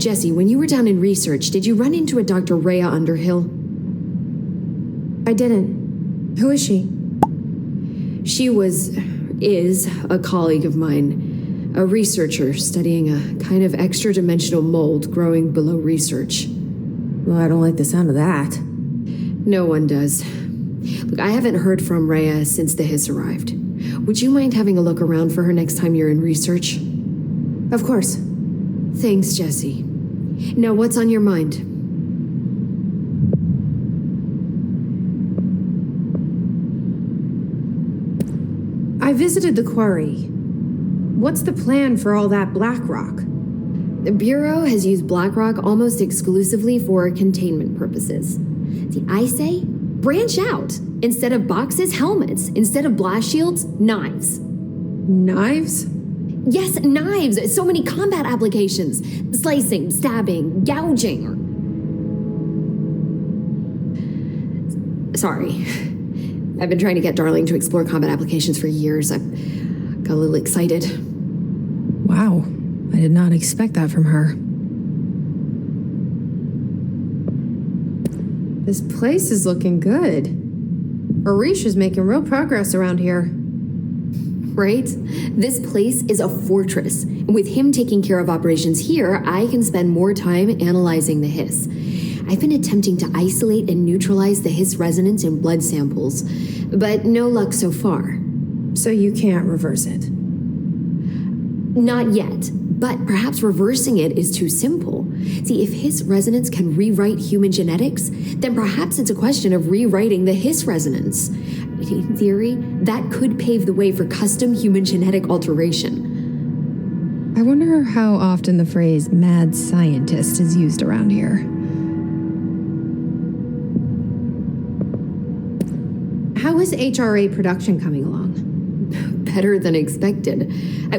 Jesse, when you were down in research, did you run into a Dr. Rhea Underhill? I didn't. Who is she? She is a colleague of mine, a researcher studying a kind of extra-dimensional mold growing below research. Well, I don't like the sound of that. No one does. Look, I haven't heard from Rhea since the Hiss arrived. Would you mind having a look around for her next time you're in research? Of course. Thanks, Jesse. Now, what's on your mind? I visited the quarry. What's the plan for all that black rock? The Bureau has used black rock almost exclusively for containment purposes. See, I say, branch out. Instead of boxes, helmets. Instead of blast shields, knives. Knives? Yes, knives. So many combat applications. Slicing, stabbing, gouging. Sorry. I've been trying to get Darling to explore combat applications for years. I got a little excited. Wow. I did not expect that from her. This place is looking good. Arish is making real progress around here. Right? This place is a fortress. With him taking care of operations here, I can spend more time analyzing the Hiss. I've been attempting to isolate and neutralize the Hiss resonance in blood samples, but no luck so far. So you can't reverse it? Not yet, but perhaps reversing it is too simple. See, if Hiss resonance can rewrite human genetics, then perhaps it's a question of rewriting the Hiss resonance. In theory, that could pave the way for custom human genetic alteration. I wonder how often the phrase mad scientist is used around here. How is HRA production coming along? Better than expected.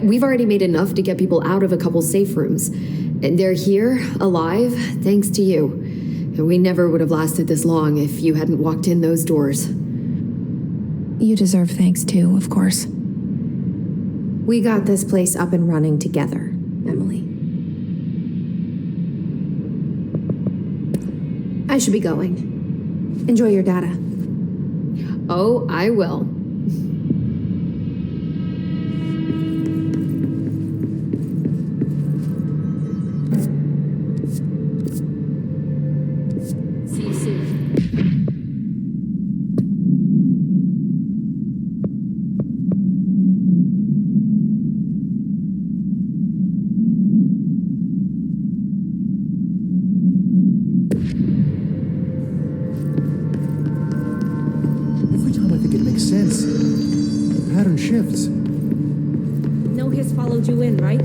We've already made enough to get people out of a couple safe rooms. And they're here, alive, thanks to you. And we never would have lasted this long if you hadn't walked in those doors. You deserve thanks too, of course. We got this place up and running together, Emily. I should be going. Enjoy your data. Oh, I will. See you soon. Sense. The pattern shifts. No Hiss followed you in, right?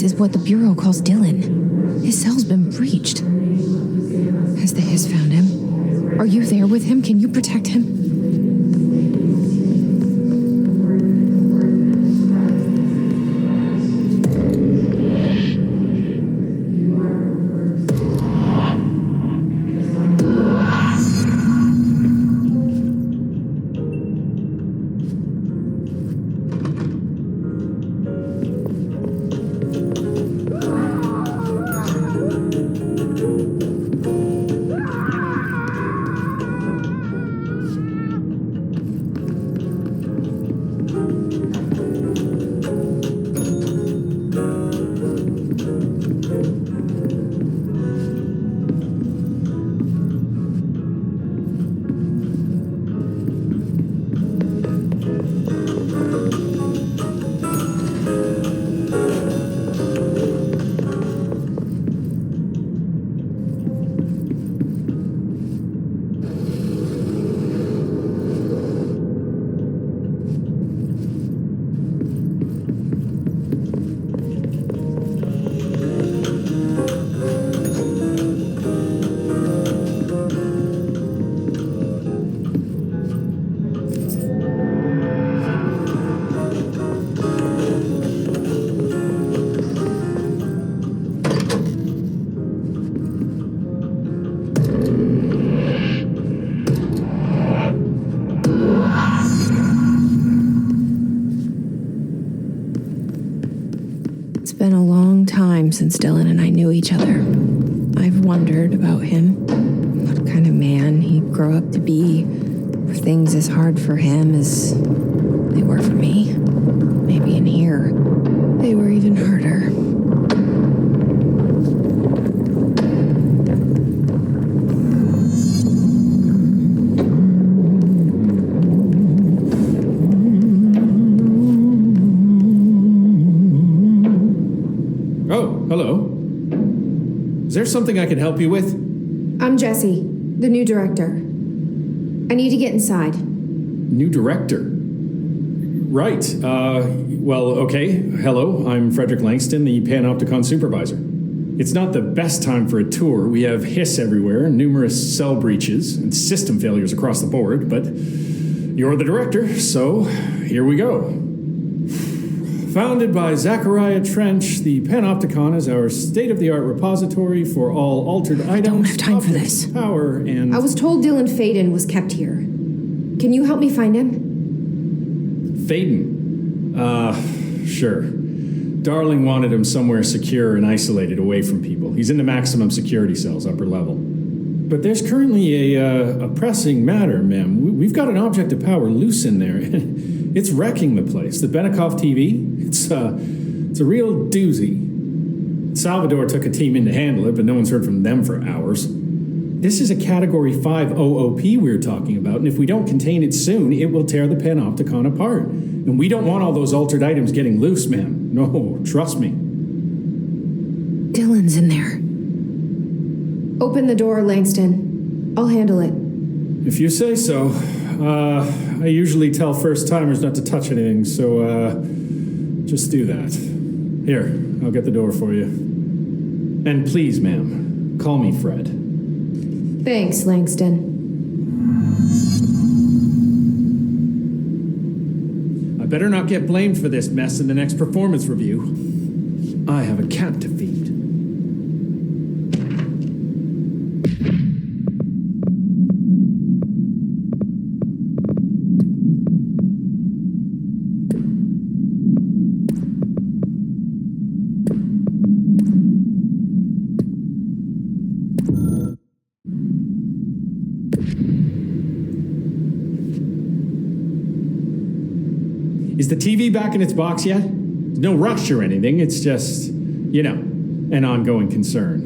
Is what the Bureau calls Dylan. His cell's been breached. Has the Hiss found him? Are you there with him? Can you protect him? It's been a long time since Dylan and I knew each other. I've wondered about him, what kind of man he'd grow up to be. Were things as hard for him as they were for me? Maybe in here, they were even harder. Oh, hello. Is there something I can help you with? I'm Jessie, the new director. I need to get inside. New director? Right. Well, okay. Hello, I'm Frederick Langston, the Panopticon supervisor. It's not the best time for a tour. We have hiss everywhere, numerous cell breaches, and system failures across the board, but you're the director, so here we go. Founded by Zachariah Trench, the Panopticon is our state-of-the-art repository for all altered items. I don't have time for this. Power and... I was told Dylan Faden was kept here. Can you help me find him? Faden? Sure. Darling wanted him somewhere secure and isolated away from people. He's in the maximum security cells, upper level. But there's currently a pressing matter, ma'am. We've got an object of power loose in there. It's wrecking the place. The Benikoff TV, it's a real doozy. Salvador took a team in to handle it, but no one's heard from them for hours. This is a Category 5 OOP we're talking about, and if we don't contain it soon, it will tear the Panopticon apart. And we don't want all those altered items getting loose, ma'am. No, trust me. Dylan's in there. Open the door, Langston. I'll handle it. If you say so. I usually tell first-timers not to touch anything, so, just do that. Here, I'll get the door for you. And please, ma'am, call me Fred. Thanks, Langston. I better not get blamed for this mess in the next performance review. I have a cat to feed. Is the TV back in its box yet? No rush or anything, it's just, an ongoing concern.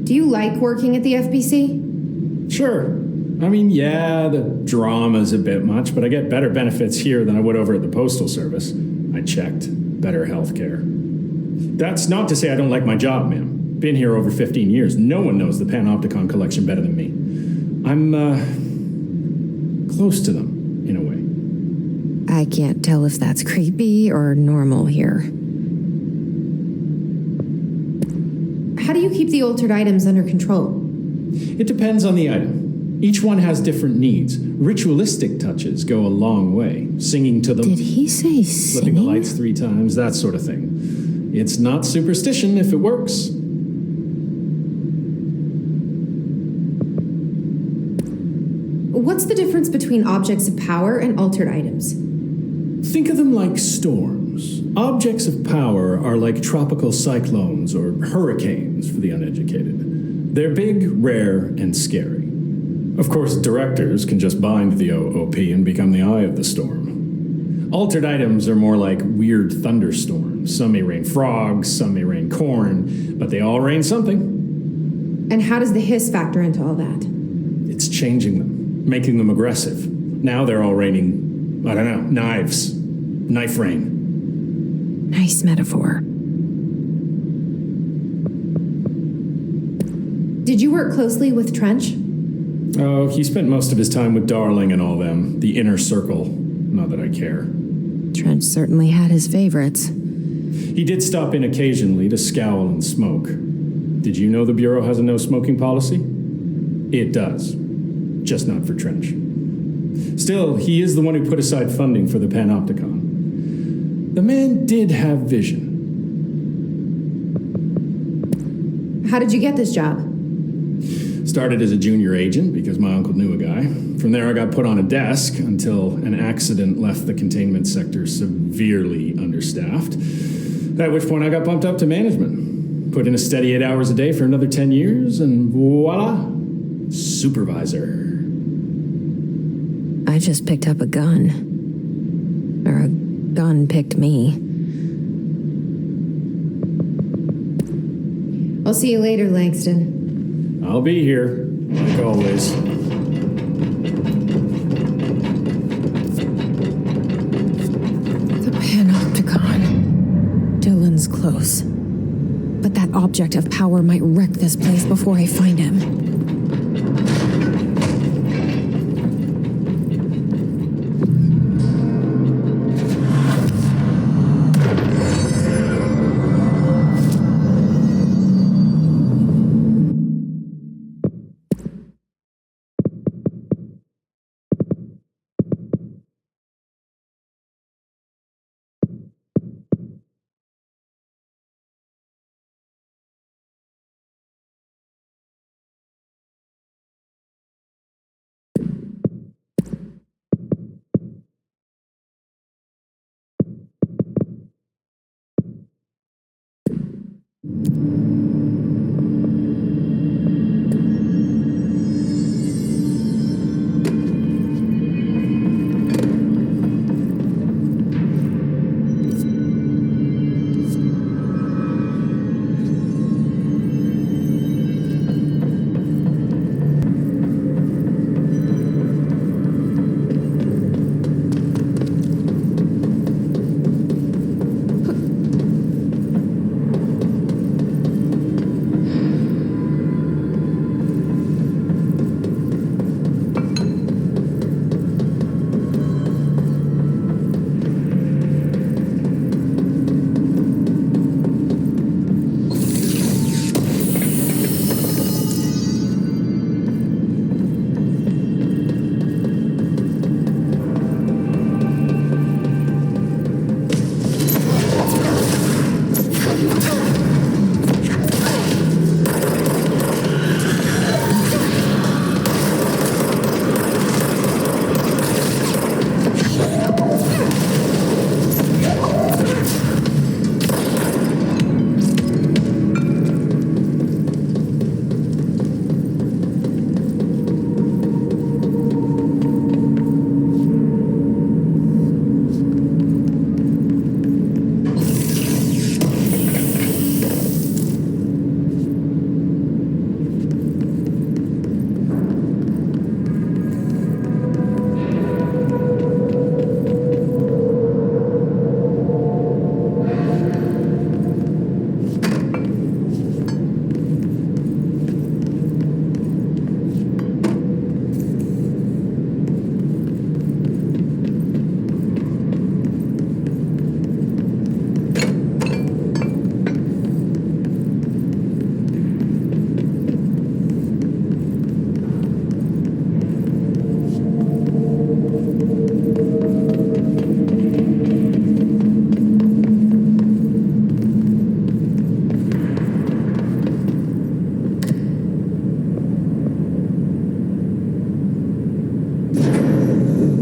Do you like working at the FBC? Sure. I mean, yeah, the drama's a bit much, but I get better benefits here than I would over at the Postal Service. I checked. Better health care. That's not to say I don't like my job, ma'am. Been here over 15 years. No one knows the Panopticon collection better than me. I'm, close to them. In a way. I can't tell if that's creepy or normal here. How do you keep the altered items under control? It depends on the item. Each one has different needs. Ritualistic touches go a long way. Singing to them. Did he say flipping the singing? lights 3 times, that sort of thing. It's not superstition if it works. What's the difference between objects of power and altered items? Think of them like storms. Objects of power are like tropical cyclones or hurricanes for the uneducated. They're big, rare, and scary. Of course, directors can just bind the OOP and become the eye of the storm. Altered items are more like weird thunderstorms. Some may rain frogs, some may rain corn, but they all rain something. And how does the hiss factor into all that? It's changing them. Making them aggressive. Now they're all raining, knives. Knife rain. Nice metaphor. Did you work closely with Trench? Oh, he spent most of his time with Darling and all them. The inner circle. Not that I care. Trench certainly had his favorites. He did stop in occasionally to scowl and smoke. Did you know the Bureau has a no-smoking policy? It does. Just not for Trench. Still, he is the one who put aside funding for the Panopticon. The man did have vision. How did you get this job? Started as a junior agent because my uncle knew a guy. From there, I got put on a desk until an accident left the containment sector severely understaffed. At which point, I got bumped up to management. Put in a steady 8 hours a day for another 10 years, and voila, supervisor. I just picked up a gun. Or a gun picked me. I'll see you later, Langston. I'll be here, like always. The Panopticon. Dylan's close. But that object of power might wreck this place before I find him.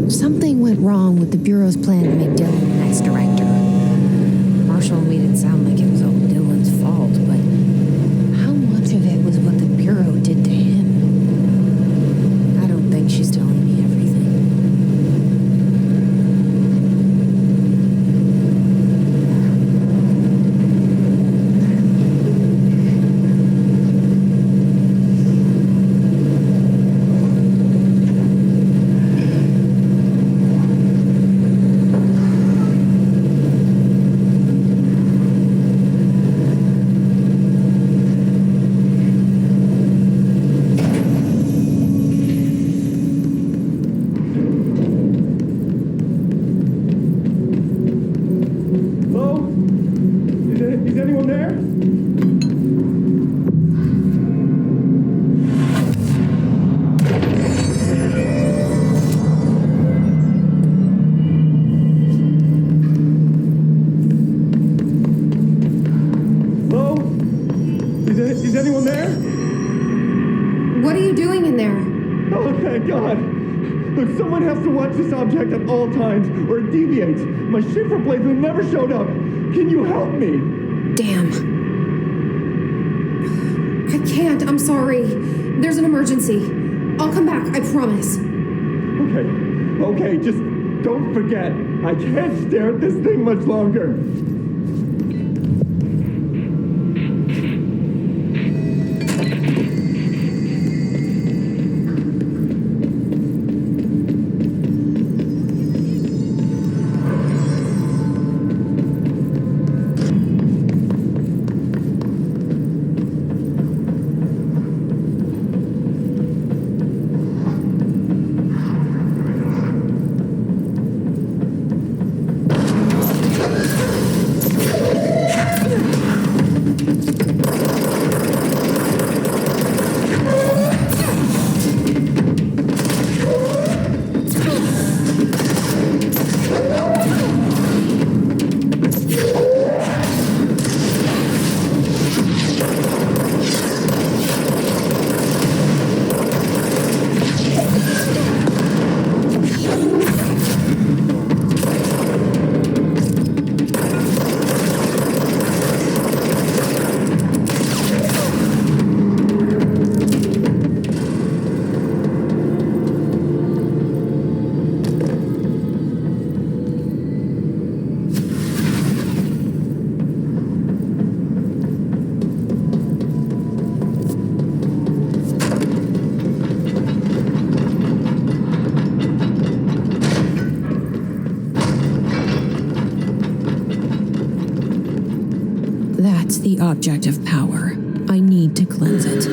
Something went wrong with the Bureau's plan to make Dylan the next director. Marshall made it sound like it was all Dylan's fault, but how much of it was what the Bureau did to him? I don't think she's telling me everything. This object at all times, or it deviates. My shift replacement never showed up. Can you help me? Damn. I can't. I'm sorry. There's an emergency. I'll come back. I promise. Okay. Just don't forget. I can't stare at this thing much longer. That's the object of power. I need to cleanse it.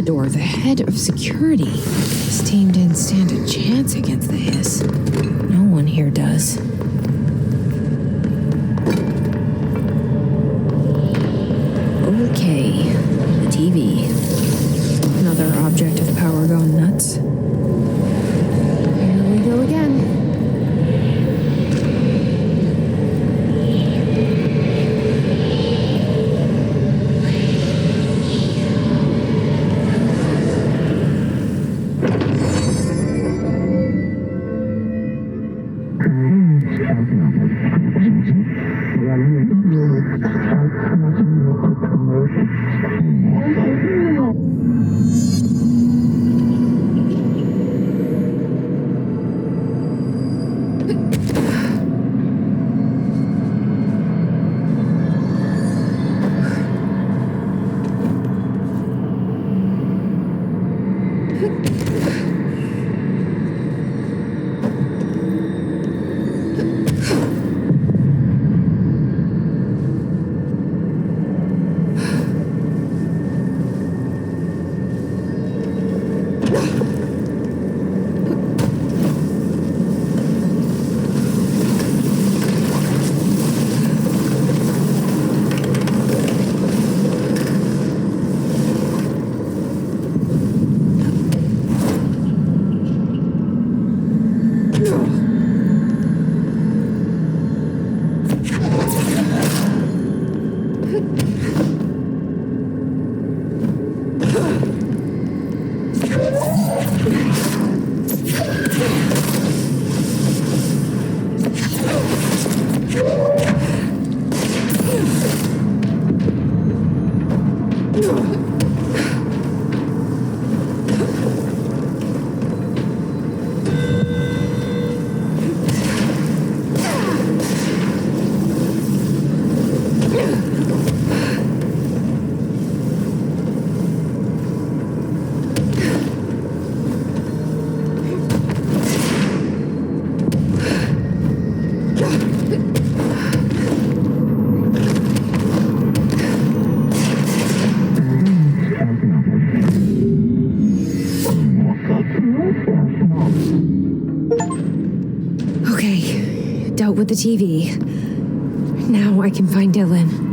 Salvador, the head of security. This team didn't stand a chance against the Hiss. No one here does. Okay, the TV. Another object of power gone nuts. Here we go again. Dealt with the TV. Now I can find Dylan.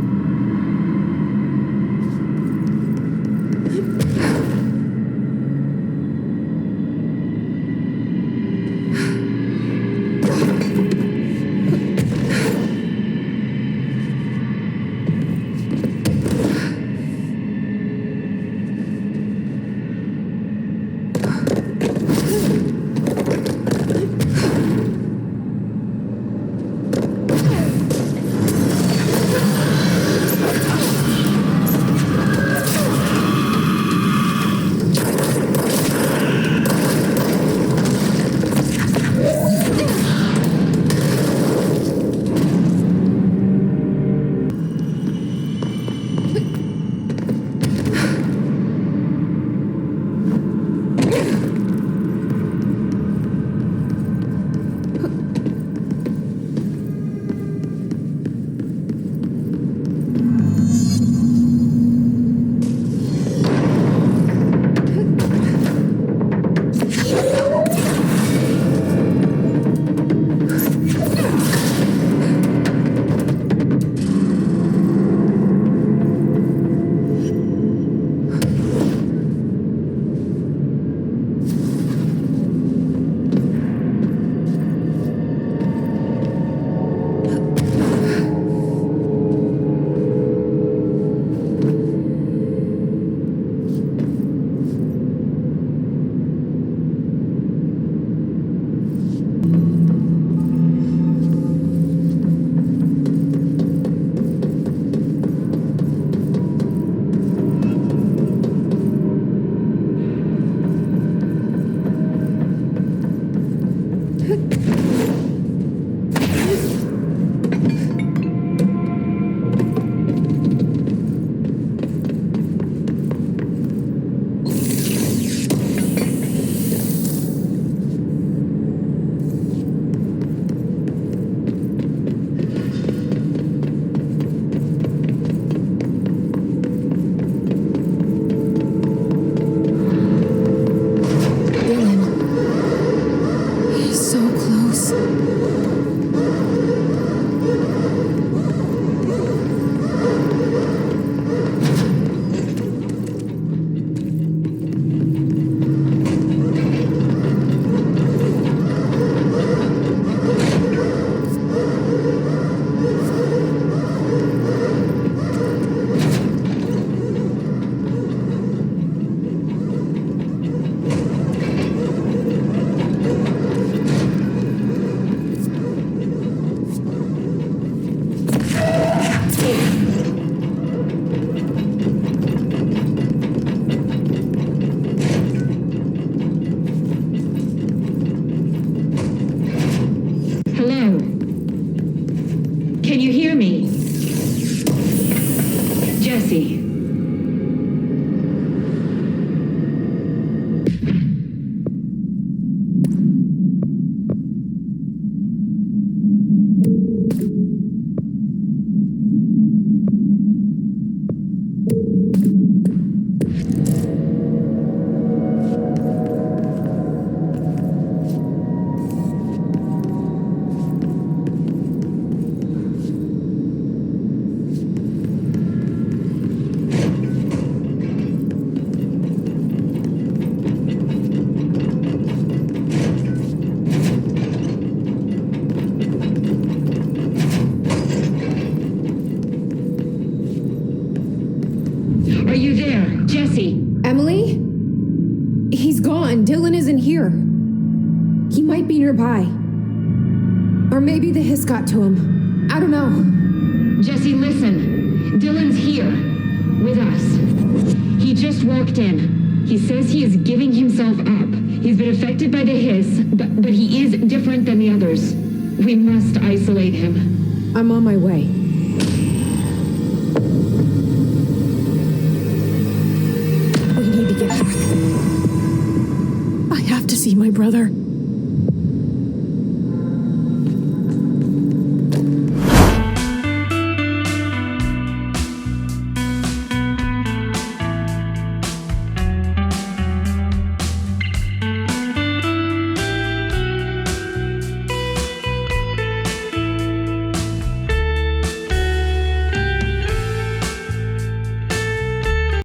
Jesse! Emily? He's gone. Dylan isn't here. He might be nearby. Or maybe the hiss got to him. I don't know. Jesse, listen. Dylan's here. With us. He just walked in. He says he is giving himself up. He's been affected by the hiss, but he is different than the others. We must isolate him. I'm on my way. We need to get back. I have to see my brother.